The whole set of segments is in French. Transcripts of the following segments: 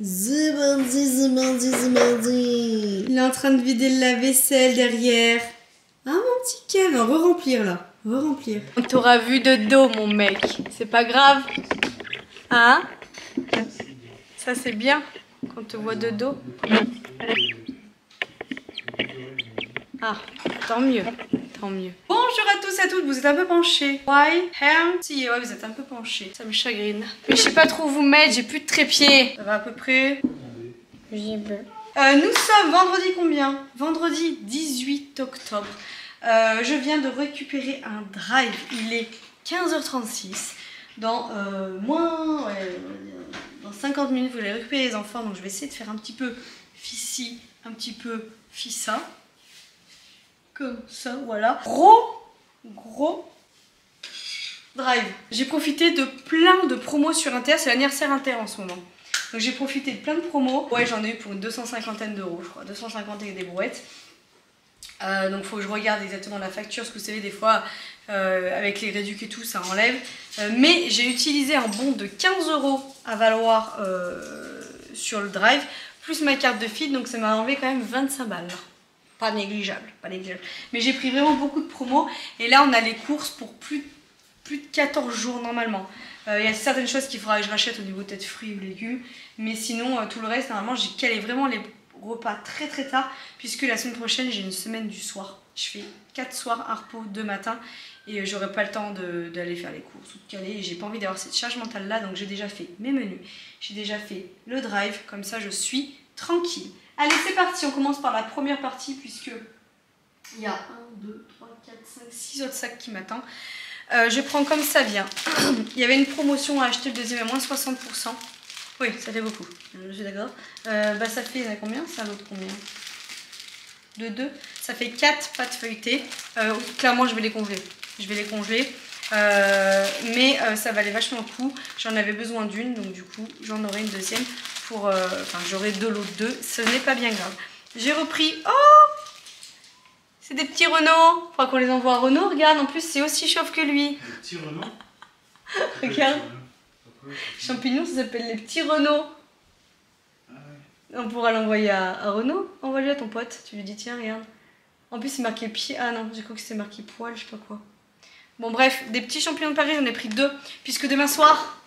C'est mardi. Il est en train de vider le lave-vaisselle derrière. Ah mon petit Ken, re-remplir là. Re-remplir. On t'aura vu de dos mon mec. C'est pas grave. Hein? Ça c'est bien qu'on te voit de dos. Ah, tant mieux. Tant mieux. Bonjour à tous et à toutes, vous êtes un peu penchés. Why? Si, ouais, vous êtes un peu penchés. Ça me chagrine. Mais je sais pas trop où vous mettre, j'ai plus de trépied. Ça va à peu près. J'y vais. Nous sommes vendredi combien? Vendredi 18 octobre. Je viens de récupérer un drive. Il est 15h36. Dans dans 50 minutes, vous allez récupérer les enfants. Donc je vais essayer de faire un petit peu fissi, un petit peu fissa. Comme ça, voilà. Gros drive. J'ai profité de plein de promos sur Inter. C'est l'anniversaire Inter en ce moment. Donc j'ai profité de plein de promos. Ouais, j'en ai eu pour une 250aine d'euros, je crois. 250 et des brouettes. Donc faut que je regarde exactement la facture. Parce que vous savez, des fois, avec les réducs et tout, ça enlève. Mais j'ai utilisé un bon de 15 euros à valoir sur le drive. Plus ma carte de feed. Donc ça m'a enlevé quand même 25 balles. Pas négligeable, pas négligeable. Mais j'ai pris vraiment beaucoup de promos. Et là, on a les courses pour plus de 14 jours normalement. Il y a certaines choses qu'il faudra que je rachète au niveau peut-être fruits ou légumes. Mais sinon, tout le reste, normalement, j'ai calé vraiment les repas très tard. Puisque la semaine prochaine, j'ai une semaine du soir. Je fais 4 soirs à repos, 2 matins. Et j'aurai pas le temps d'aller faire les courses ou de caler. Et j'ai pas envie d'avoir cette charge mentale là. Donc j'ai déjà fait mes menus. J'ai déjà fait le drive. Comme ça, je suis tranquille. Allez, c'est parti, on commence par la première partie puisque il y a 1, 2, 3, 4, 5, 6 autres sacs qui m'attendent. Je prends comme ça vient. Il y avait une promotion à acheter le deuxième à moins 60%. Oui, ça fait beaucoup, je suis d'accord. Ça fait combien? C'est un autre combien? De 2. Ça fait 4 pâtes feuilletées. Clairement, je vais les congeler. Je vais les congeler. Mais ça valait vachement le coup. J'en avais besoin d'une, donc du coup, j'en aurai une deuxième. J'aurai de l'autre 2, ce n'est pas bien grave. J'ai repris, oh, c'est des petits Renault. Faudra qu'on les envoie à Renault, regarde, en plus c'est aussi chauffe que lui. Les petits Renault. Regarde, champignons, ça s'appelle les petits Renault. Ah ouais. On pourra l'envoyer à Renault. Envoie-lui à ton pote, tu lui dis tiens regarde. En plus c'est marqué pied, ah non, j'ai cru que c'était marqué poil, je sais pas quoi. Bon bref, des petits champignons de Paris, j'en ai pris 2, puisque demain soir...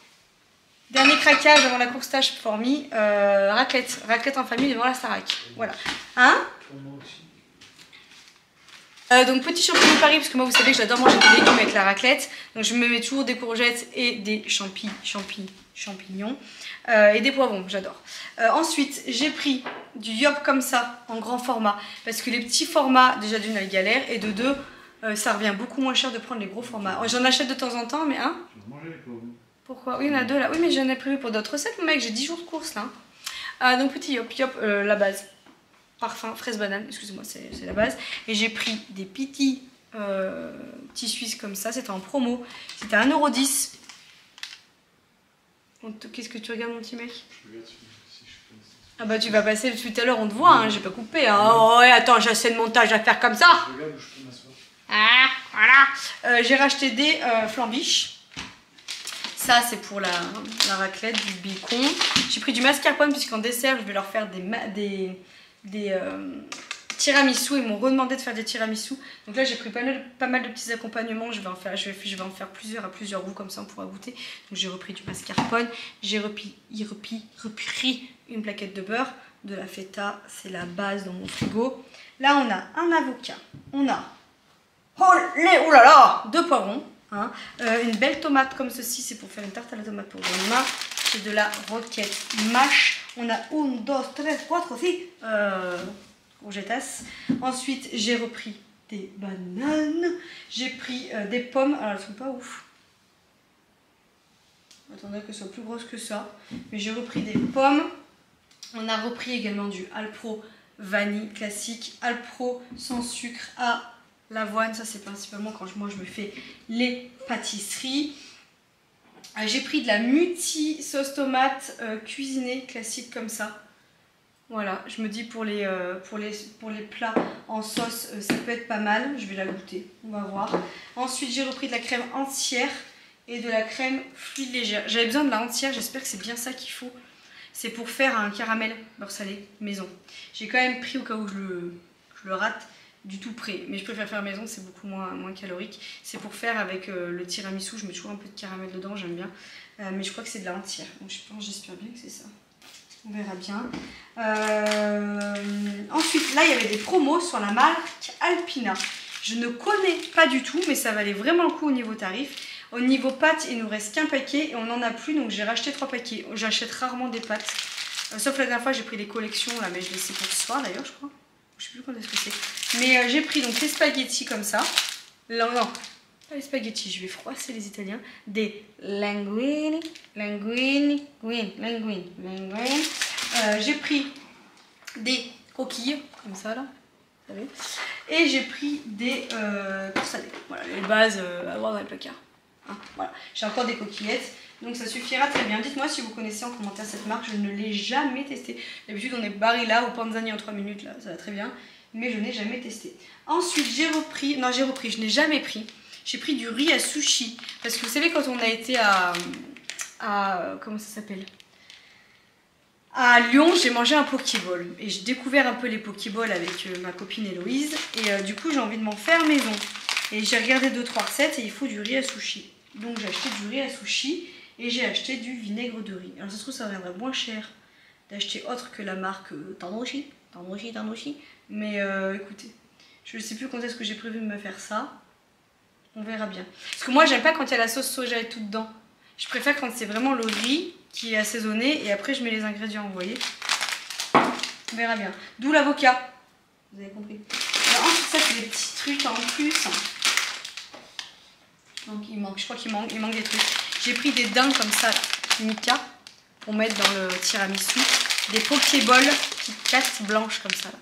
Dernier craquage avant la course tâche fourmi, raclette en famille devant la Starac. Voilà. Hein? Pour moi aussi. Donc petit champignon de Paris, parce que moi vous savez que j'adore manger des légumes avec la raclette. Donc je me mets toujours des courgettes et des champignons. Et des poivrons, j'adore. Ensuite, j'ai pris du yop comme ça, en grand format. Parce que les petits formats, déjà d'une, elles galèrent. Et de 2, ça revient beaucoup moins cher de prendre les gros formats. J'en achète de temps en temps, mais hein? Je vais manger les pauvres. Pourquoi? Oui, il y en a 2 là. Oui, mais j'en ai prévu pour d'autres recettes, mon mec. J'ai 10 jours de course là. Donc, petit yop, la base. Parfum, fraise banane, excusez-moi, c'est la base. Et j'ai pris des petits Suisses comme ça. C'était en promo. C'était à 1,10 €. Qu'est-ce que tu regardes, mon petit mec? Je regarde si je peux. Ah bah, tu vas passer tout à l'heure, on te voit, hein. J'ai pas coupé. Hein. Oh, ouais, attends, j'ai assez de montage à faire comme ça. Je regarde où je peux m'asseoir. Ah, voilà. J'ai racheté des flambiches. Ça, c'est pour la raclette, du bacon. J'ai pris du mascarpone, puisqu'en dessert, je vais leur faire des tiramisu. Ils m'ont redemandé de faire des tiramisu. Donc là, j'ai pris pas mal de petits accompagnements. Je vais en faire plusieurs à plusieurs goûts, comme ça on pourra goûter. Donc j'ai repris du mascarpone. J'ai repris une plaquette de beurre, de la feta. C'est la base dans mon frigo. Là, on a un avocat. On a, oh là là, 2 poivrons. Hein. Une belle tomate comme ceci, c'est pour faire une tarte à la tomate pour demain. J'ai de la roquette mâche. On a 1, 2, 3, 4 aussi courgettas. Ensuite, j'ai repris des bananes. J'ai pris des pommes. Alors, elles sont pas ouf. Attendez qu'elles soient plus grosses que ça. Mais j'ai repris des pommes. On a repris également du Alpro vanille classique. Alpro sans sucre à l'avoine, ça c'est principalement quand moi je me fais les pâtisseries. J'ai pris de la muti sauce tomate cuisinée classique comme ça. Voilà, je me dis pour les plats en sauce, ça peut être pas mal. Je vais la goûter, on va voir. Ensuite j'ai repris de la crème entière et de la crème fluide légère. J'avais besoin de la entière, j'espère que c'est bien ça qu'il faut. C'est pour faire un caramel beurre salé maison. J'ai quand même pris au cas où je le rate du tout prêt. Mais je préfère faire maison, c'est beaucoup moins calorique. C'est pour faire avec le tiramisu. Je mets toujours un peu de caramel dedans, j'aime bien. Mais je crois que c'est de la entière. Donc j'espère bien que c'est ça. On verra bien. Ensuite, là, il y avait des promos sur la marque Alpina. Je ne connais pas du tout, mais ça valait vraiment le coup au niveau tarif. Au niveau pâtes, il nous reste qu'un paquet et on n'en a plus, donc j'ai racheté 3 paquets. J'achète rarement des pâtes. Sauf la dernière fois, j'ai pris des collections, là, mais je les sais pour ce soir d'ailleurs, je crois. Je sais plus quand est-ce que c'est. Mais j'ai pris donc les spaghettis comme ça. Non, pas les spaghettis, je vais froisser les Italiens. Des linguini. J'ai pris des coquilles, comme ça là. Vous savez. Et j'ai pris des coursadés. Voilà, les bases à avoir dans les placards. Hein, voilà. J'ai encore des coquillettes. Donc ça suffira très bien. Dites-moi si vous connaissez en commentaire cette marque. Je ne l'ai jamais testée. D'habitude on est Barilla ou Panzani en 3 minutes. Là, ça va très bien. Mais je n'ai jamais testé. Ensuite j'ai repris. Non, je n'ai jamais pris. J'ai pris du riz à sushi. Parce que vous savez, quand on a été à comment ça s'appelle, à Lyon, j'ai mangé un pokéball. Et j'ai découvert un peu les pokéballs avec ma copine Héloïse. Et du coup, j'ai envie de m'en faire maison. Et j'ai regardé 2-3 recettes et il faut du riz à sushi. Donc j'ai acheté du riz à sushi et j'ai acheté du vinaigre de riz. Alors ça se trouve, ça reviendrait moins cher d'acheter autre que la marque Tandoshi. Mais écoutez, je ne sais plus quand est-ce que j'ai prévu de me faire ça. On verra bien. Parce que moi, j'aime pas quand il y a la sauce soja et tout dedans. Je préfère quand c'est vraiment le riz qui est assaisonné et après je mets les ingrédients, vous voyez. On verra bien. D'où l'avocat. Vous avez compris. Alors ensuite, ça c'est des petits trucs en plus. Donc il manque, je crois qu'il manque des trucs. J'ai pris des dents comme ça, là, Mika, pour mettre dans le tiramisu. Des pokéballs qui cassent blanches comme ça là.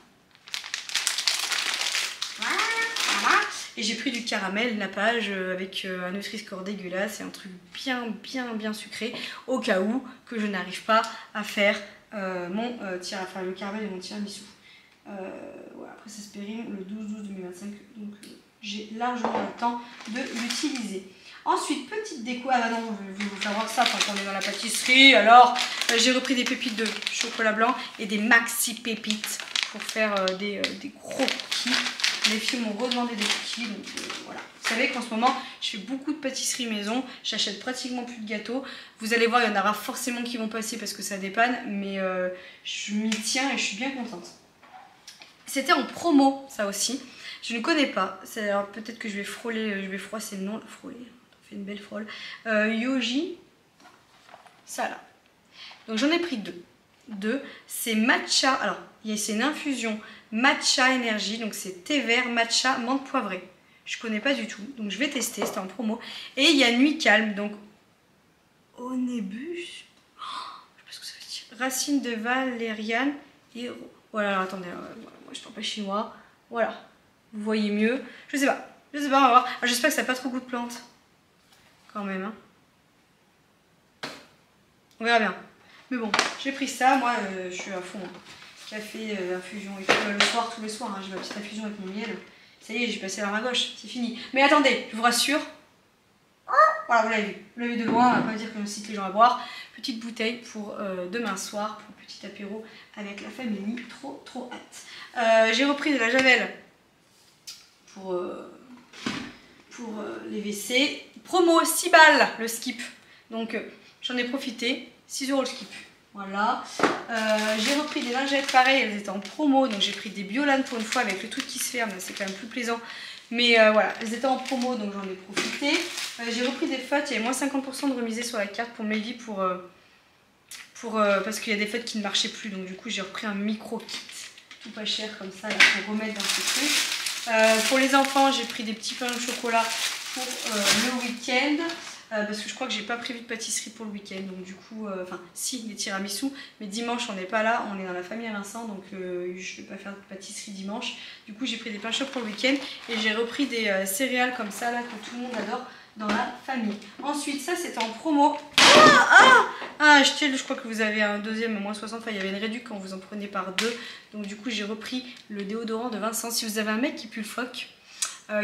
Voilà. Et j'ai pris du caramel nappage avec un Nutri-Score dégueulasse et un truc bien sucré au cas où que je n'arrive pas à faire le caramel et mon tiramisu. Voilà, après ça se périme le 12/12/2025, donc j'ai largement le temps de l'utiliser. Ensuite, petite déco. Ah non, je vais vous faire voir ça quand on est dans la pâtisserie. Alors, j'ai repris des pépites de chocolat blanc et des maxi pépites pour faire des gros cookies. Les filles m'ont redemandé des cookies, donc voilà. Vous savez qu'en ce moment, je fais beaucoup de pâtisserie maison. J'achète pratiquement plus de gâteaux. Vous allez voir, il y en aura forcément qui vont passer parce que ça dépanne, mais je m'y tiens et je suis bien contente. C'était en promo, ça aussi. Je ne connais pas. Alors peut-être que je vais froisser le nom. Frôler, on fait une belle frôle. Yoji, ça là. Donc j'en ai pris deux. C'est matcha. Alors, c'est une infusion matcha énergie. Donc c'est thé vert, matcha, menthe poivrée. Je connais pas du tout. Donc je vais tester. C'était en promo. Et il y a nuit calme. Donc onébus. Je sais pas ce que ça veut dire. Racine de valériane et. Voilà, alors, attendez. Moi je parle pas chinois. Voilà. Vous voyez mieux. Je sais pas, on va voir. J'espère que ça n'a pas trop goût de plante. Quand même, hein. On verra bien. Mais bon, j'ai pris ça. Moi, je suis à fond. Café, infusion et tout. Le soir, tous les soirs, hein, j'ai ma petite infusion avec mon miel. Ça y est, j'ai passé l'arme à gauche. C'est fini. Mais attendez, je vous rassure. Voilà, vous l'avez vu. Vous l'avez vu de loin. On va pas dire que je cite les gens à boire. Petite bouteille pour demain soir, pour petit apéro avec la famille. Trop hâte. J'ai repris de la Javel pour les WC. Promo 6 balles le skip. Donc j'en ai profité. 6 € le skip. Voilà. J'ai repris des lingettes pareilles. Elles étaient en promo. Donc j'ai pris des Biolan pour une fois avec le truc qui se ferme. C'est quand même plus plaisant. Mais voilà, elles étaient en promo donc j'en ai profité. J'ai repris des feutres. Il y avait moins 50% de remisés sur la carte pour Melvie parce qu'il y a des feutres qui ne marchaient plus. Donc du coup j'ai repris un micro kit. Tout pas cher comme ça là, pour remettre dans ce truc. Pour les enfants, j'ai pris des petits pains au chocolat pour le week-end. Parce que je crois que j'ai pas prévu de pâtisserie pour le week-end. Donc du coup, enfin si, des tiramisu. Mais dimanche, on n'est pas là. On est dans la famille à Vincent. Donc je vais pas faire de pâtisserie dimanche. Du coup, j'ai pris des pains chauds pour le week-end. Et j'ai repris des céréales comme ça, là, que tout le monde adore dans la famille. Ensuite, ça, c'était en promo. Achetez, je crois que vous avez un deuxième à moins 60. Enfin, il y avait une réduction quand vous en prenez par 2. Donc du coup, j'ai repris le déodorant de Vincent. Si vous avez un mec qui pue le phoque,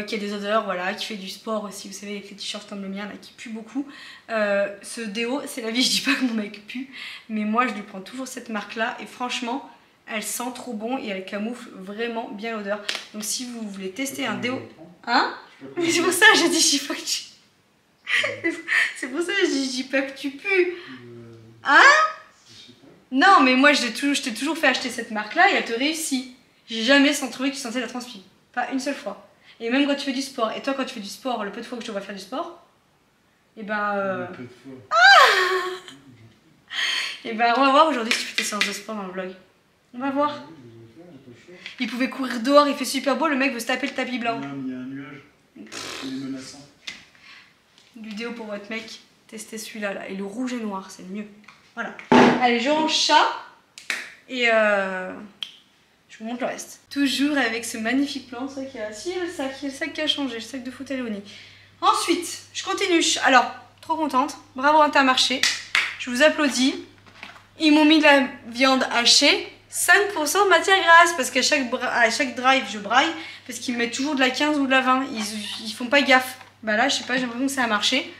qui a des odeurs, voilà, qui fait du sport aussi, vous savez, avec les t-shirts comme le mien, là, qui pue beaucoup. Ce déo, c'est la vie, je dis pas que mon mec pue, mais moi je lui prends toujours cette marque-là, et franchement, elle sent trop bon et elle camoufle vraiment bien l'odeur. Donc si vous voulez tester un déo... Hein? Mais c'est pour ça que j'ai dit, je dis pas que tu... C'est pour ça que je dis pas que tu pues. Hein? Non, mais moi je t'ai toujours fait acheter cette marque-là et elle te réussit. J'ai jamais trouvé que tu sentais la transpi. Pas une seule fois. Et même quand tu fais du sport. Et toi, quand tu fais du sport, le peu de fois que je te vois faire du sport, et ben... Et ben on va voir aujourd'hui si tu fais tes séances de sport dans le vlog. On va voir. Il pouvait courir dehors, il fait super beau, le mec veut se taper le tapis blanc. Non, il y a un nuage. Il est menaçant. Du déo pour votre mec, testez celui-là là. Et le rouge et noir, c'est le mieux. Voilà. Allez, je range ça. Et je vous montre le reste. Toujours avec ce magnifique plan. C'est vrai qu'il y a... Si, il y a le sac qui a changé, le sac de foot à Léonie. Ensuite, je continue. Alors, trop contente. Bravo Intermarché. Je vous applaudis. Ils m'ont mis de la viande hachée. 5% de matière grasse. Parce qu'à chaque drive, je braille. Parce qu'ils mettent toujours de la 15 ou de la 20. Ils font pas gaffe. Bah là, je sais pas, j'ai l'impression que ça a marché.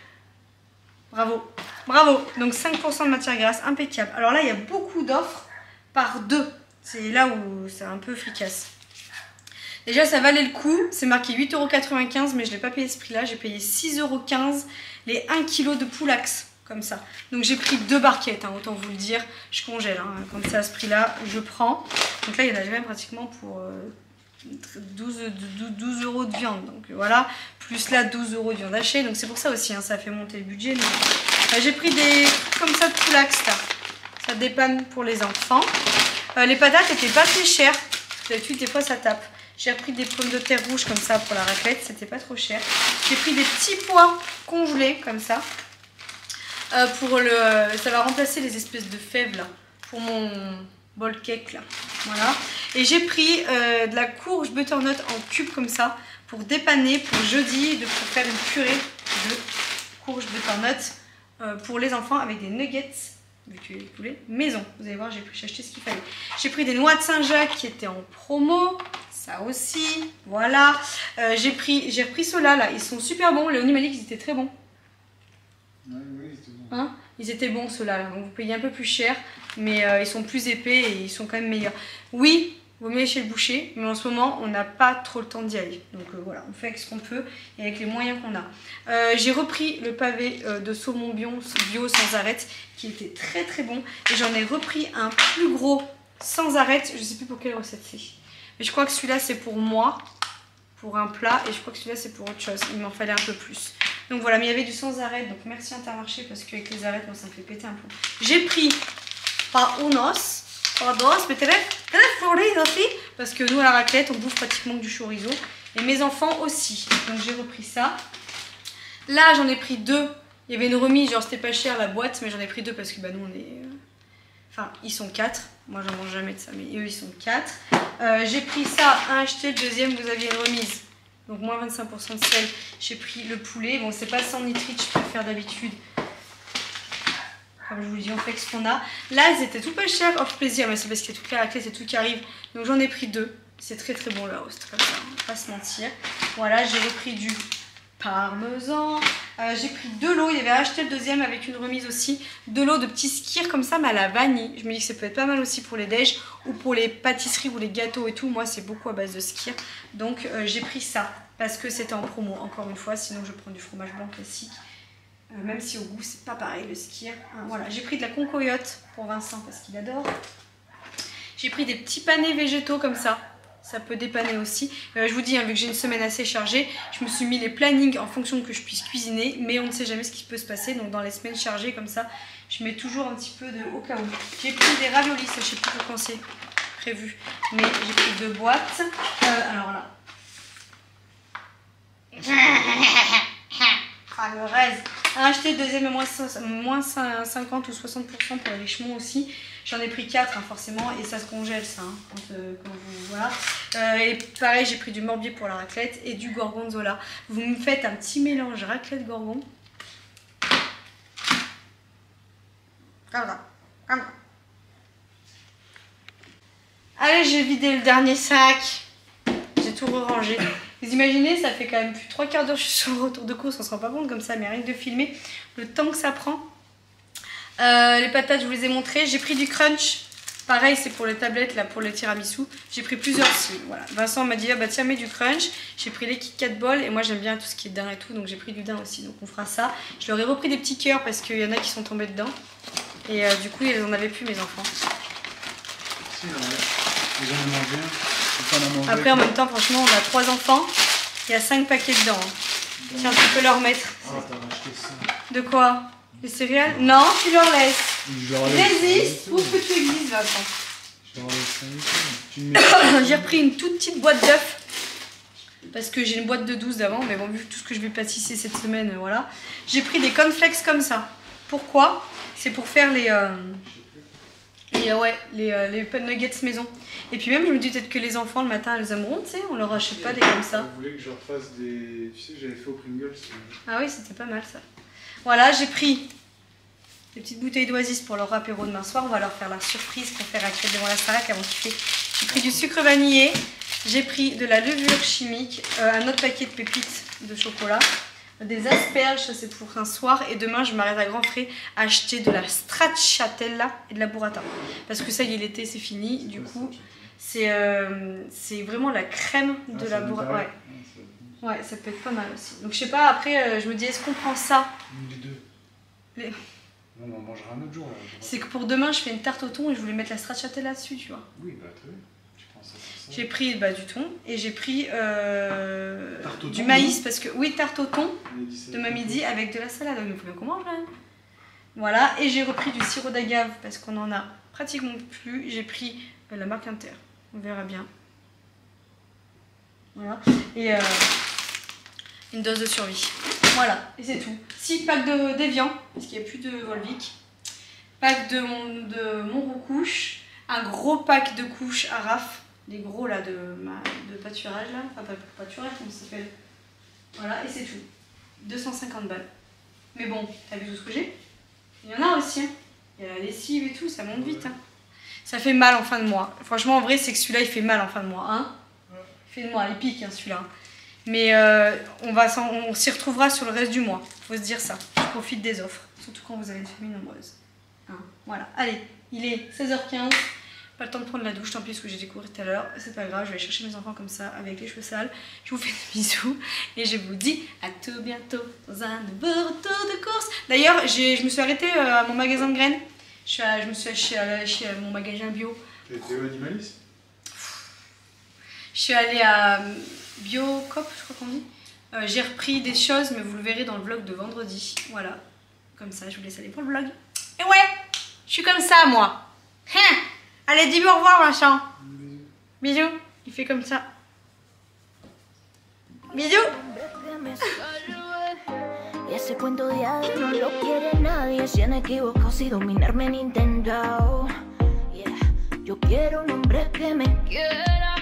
Bravo. Bravo. Donc 5% de matière grasse, impeccable. Alors là, il y a beaucoup d'offres par 2. C'est là où c'est un peu efficace. Déjà, ça valait le coup. C'est marqué 8,95 €, mais je ne l'ai pas payé ce prix-là. J'ai payé 6,15 € les 1 kg de poulax, comme ça. Donc j'ai pris 2 barquettes, hein, autant vous le dire. Je congèle, hein. Quand c'est à ce prix-là, je prends. Donc là, il y en a même pratiquement pour 12 € de viande. Donc voilà, plus là 12 € de viande hachée. Donc c'est pour ça aussi, hein, ça a fait monter le budget. J'ai pris des trucs comme ça de poulax, là. Ça dépanne pour les enfants. Les patates n'étaient pas très chères. D'habitude, des fois, ça tape. J'ai repris des pommes de terre rouges comme ça pour la raclette. C'était pas trop cher. J'ai pris des petits pois congelés comme ça. Ça va remplacer les espèces de fèves là. Pour mon bol cake là. Voilà. Et j'ai pris de la courge butternut en cubes comme ça. Pour dépanner pour jeudi. Pour faire une purée de courge butternut pour les enfants avec des nuggets. Vu les poulets maison, vous allez voir, j'ai acheté ce qu'il fallait. J'ai pris des noix de Saint-Jacques qui étaient en promo, ça aussi, voilà. J'ai repris ceux-là, là, ils sont super bons. Léonie m'a dit qu'ils étaient très bons. Oui, ils étaient bons. Hein, ils étaient bons ceux-là, là. Donc vous payez un peu plus cher, mais ils sont plus épais et ils sont quand même meilleurs. Oui, vaut mieux aller chez le boucher, mais en ce moment on n'a pas trop le temps d'y aller. Donc voilà, on fait avec ce qu'on peut et avec les moyens qu'on a. J'ai repris le pavé de saumon bio sans arête qui était très très bon. Et j'en ai repris un plus gros sans arête. Je sais plus pour quelle recette c'est. Mais je crois que celui-là c'est pour moi, pour un plat. Et je crois que celui-là c'est pour autre chose. Il m'en fallait un peu plus. Donc voilà, mais il y avait du sans arête. Donc merci Intermarché parce qu'avec les arêtes, moi ça me fait péter un peu. J'ai pris pas unos. Mais très florido aussi, parce que nous à la raclette on bouffe pratiquement que du chorizo et mes enfants aussi, donc j'ai repris ça. Là j'en ai pris 2, il y avait une remise, genre c'était pas cher la boîte, mais j'en ai pris 2 parce que bah nous on est... Enfin ils sont 4, moi j'en mange jamais de ça, mais eux ils sont 4. J'ai pris ça, un acheté, le deuxième vous aviez une remise, donc moins 25% de sel. J'ai pris le poulet, bon c'est pas sans nitrite, je préfère d'habitude. Comme je vous le dis, on fait ce qu'on a. Là, ils étaient tout pas chers, off plaisir, mais c'est parce qu'il y a toute la raclette, c'est tout qui arrive. Donc j'en ai pris 2. C'est très très bon le host, comme ça, on va pas se mentir. Voilà, j'ai repris du parmesan. J'ai pris 2 lots, il y avait acheté le deuxième avec une remise aussi. 2 lots de petits skirs comme ça, mais à la vanille. Je me dis que ça peut être pas mal aussi pour les déj ou pour les pâtisseries ou les gâteaux et tout. Moi, c'est beaucoup à base de skirs. Donc j'ai pris ça parce que c'était en promo, encore une fois. Sinon, je prends du fromage blanc classique. Même si au goût c'est pas pareil le skir. Voilà, j'ai pris de la concoyote pour Vincent parce qu'il adore. J'ai pris des petits panais végétaux comme ça. Ça peut dépanner aussi. Je vous dis, hein, vu que j'ai une semaine assez chargée, je me suis mis les plannings en fonction de que je puisse cuisiner. Mais on ne sait jamais ce qui peut se passer. Donc dans les semaines chargées comme ça, je mets toujours un petit peu de au cas où. J'ai pris des raviolis, ça je sais plus quand c'est prévu. Mais j'ai pris 2 boîtes. Alors là. Ah, le reste. Acheter le deuxième à moins 50 ou 60% pour les richemont aussi. J'en ai pris 4 hein, forcément et ça se congèle ça. Hein, quand vous, voilà. Et pareil, j'ai pris du morbier pour la raclette et du gorgonzola. Vous me faites un petit mélange raclette-gorgon. Comme ça. Comme ça. Allez, j'ai vidé le dernier sac. J'ai tout rangé. Vous imaginez, ça fait quand même plus de 3/4 d'heure que je suis sur le retour de course, on se rend pas compte comme ça, mais rien que de filmer le temps que ça prend. Les patates, je vous les ai montrées. J'ai pris du crunch. Pareil, c'est pour les tablettes, là, pour le tiramisu. J'ai pris plusieurs aussi. Voilà. Vincent m'a dit, ah bah tiens, mets du crunch. J'ai pris les Kit Kat Ball. Et moi, j'aime bien tout ce qui est daim et tout. Donc, j'ai pris du daim aussi. Donc, on fera ça. Je leur ai repris des petits cœurs parce qu'il y en a qui sont tombés dedans. Et du coup, ils en avaient plus, mes enfants. Si, ouais. Ils en ont mangé un. Après, en même temps, franchement, on a 3 enfants. Il y a 5 paquets dedans. Hein. Tiens, tu peux leur mettre. Ah, t'as racheté ça. De quoi? Les céréales? Non, tu leur laisses. Je leur laisse. Résiste, prouve que tu existes, Vincent. Je leur laisse un. Tu me mets. J'ai repris une toute petite boîte d'œufs. Parce que j'ai une boîte de 12 d'avant. Mais bon, vu tout ce que je vais pâtisser cette semaine, voilà. J'ai pris des cornflakes comme ça. Pourquoi? C'est pour faire les nuggets maison. Et puis même, je me dis peut-être que les enfants, le matin, elles aimeront, tu sais. On leur achète pas des comme ça. Vous voulez que je refasse des. Tu sais, j'avais fait au Pringles. Ah oui, c'était pas mal ça. Voilà, j'ai pris des petites bouteilles d'Oasis pour leur apéro demain soir. On va leur faire la surprise qu'on fait à crête devant la Starac avant qu'il fait. J'ai pris du sucre vanillé, j'ai pris de la levure chimique, un autre paquet de pépites de chocolat, des asperges, ça c'est pour un soir. Et demain, je m'arrête à Grand Frais acheter de la stracciatella et de la burrata. Parce que ça y est, l'été c'est fini. Du coup, c'est vraiment la crème de la burrata. Ouais. Ouais, ça peut être pas mal aussi. Donc je sais pas, après je me dis, est-ce qu'on prend ça? Les deux. Les... On en mangera un autre jour là. C'est que pour demain, je fais une tarte au thon et je voulais mettre la stracciatella dessus, tu vois. Oui, bah très bien. Tu prends ça pour ça. J'ai pris du thon et j'ai pris du thon, maïs non? parce que, oui, tarte au thon de ma midi avec de la salade. Il faut bien qu'on mange, hein. Voilà, et j'ai repris du sirop d'agave parce qu'on en a pratiquement plus. J'ai pris la marque Inter, on verra bien. Voilà, et une dose de survie. Voilà, et c'est tout. 6 packs d'évian, parce qu'il n'y a plus de Volvic. Pack de mon couche. Un gros pack de couches à raf. Les gros là de pâturage là. Enfin pas pâturage, comment ça s'appelle. Voilà, et c'est tout. 250 balles. Mais bon, t'as vu tout ce que j'ai? Il y en a aussi. Hein. Il y a la lessive et tout, ça monte vite. Hein. Ça fait mal en fin de mois. Franchement, en vrai, c'est que celui-là, il fait mal en fin de mois. Hein, il fait de moi, il pique hein, celui-là. Mais on s'y retrouvera sur le reste du mois. Faut se dire ça. Je profite des offres. Surtout quand vous avez une famille nombreuse. Hein, voilà. Allez, il est 16h15. Pas le temps de prendre la douche, tant pis, ce que j'ai découvert tout à l'heure. C'est pas grave, je vais aller chercher mes enfants comme ça, avec les cheveux sales. Je vous fais des bisous. Et je vous dis à tout bientôt dans un nouveau retour de course. D'ailleurs, je me suis arrêtée à mon magasin de graines. Je me suis allée chez mon magasin bio. T'es au Animalis? Je suis allée à Biocop, je crois qu'on dit. J'ai repris des choses, mais vous le verrez dans le vlog de vendredi. Voilà. Comme ça, je vous laisse aller pour le vlog. Et ouais, je suis comme ça, moi. Hein. Allez, dis-moi au revoir, Vincent. Bisous. Il fait comme ça. Bisous. Y ese cuento de hadas no lo quiere nadie. Se han equivocado si dominarme han intentado. Yeah. Yo quiero un hombre que me quiera.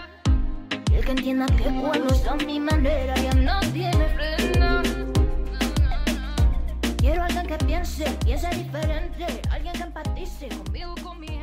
Y el que entienda que cuando está a mi manera ya no tiene freno. Quiero alguien que piense diferente. Alguien que empatice conmigo, con mi